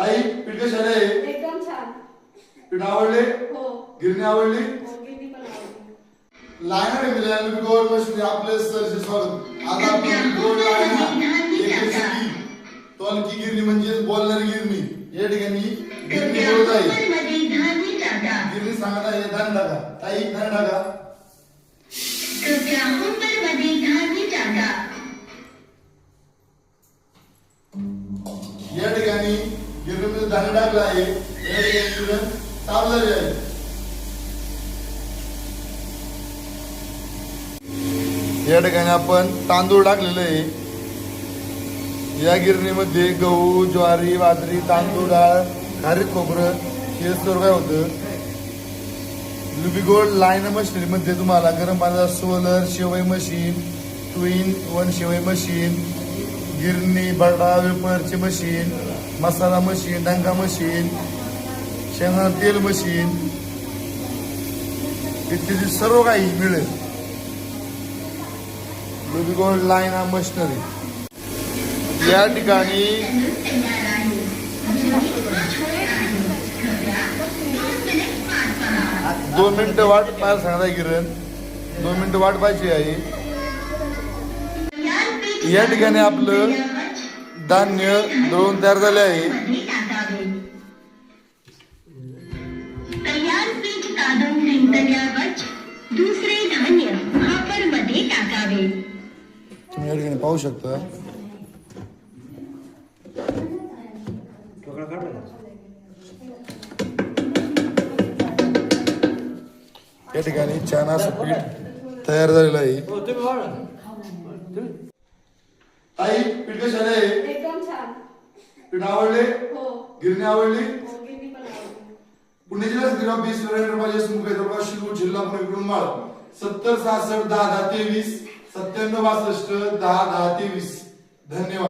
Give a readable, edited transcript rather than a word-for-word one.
ताई पीठ कशी आले? एकदम छान. पीठ आवडले? हो. गिरणी आवडली? हो, गिरणी पण आवडली. लायनर मिळाले गोल्ड मशीन आपले सरचे स्वागत. आज आपण गोल्ड लायनर एकशे तोलकी गिरणी म्हणजे बोलणारी गिरणी. या ठिकाणी गिरणी बोलत आहे. गिरणी सांगा हे धान टाका. ताई धान टाका. या ठिकाणी गिरणीमध्ये धान्य टाकलं आहे. या ठिकाणी गिरण तापलेली आहे. या ठिकाणी आपण तांदूळ टाकलेले आहे. या गिरणीमध्ये गहू, ज्वारी, बाजरी, तांदूळ, डाळ, खारीक, खोबरं हे सर्व काय होतं. लुबीगोल्ड लाईन मशीनमध्ये तुम्हाला गरम पाण्याचा सोलर, शेवई मशीन, 2-in-1 शेवई मशीन, गिरणी, बटाटा वेफरची मशीन, मसाला मशीन, डंका मशीन, शेंगदाणा तेल मशीन इत्यादी सर्व काही मिळेल. लुबीगोल्ड लाईन मशिनरी. या ठिकाणी 2 मिनिटं वाट पाहायला सांगता गिरण. 2 मिनिटं वाट पाहायची आहे. या ठिकाणी आपलं धान्य दळून तयार झाले आहे. दुसरे धान्य हापरमध्ये टाकावे. तुम्ही या ठिकाणी पाहू शकता. या ठिकाणी छान असं पीठ तयार झालेलं आहे. ताई पीठ कशी आले? एकदम छान. पीठ आवडले? हो. गिरणी आवडली? हो, गिरणी पण आवडली. पुणे जिल्ह्यात दिनांक 20 नोव्हेंबर 2023 शिरूर जिल्हा पुणे कुरुंबाळ 70 66 10 10 23 97 62 10 10 23. धन्यवाद.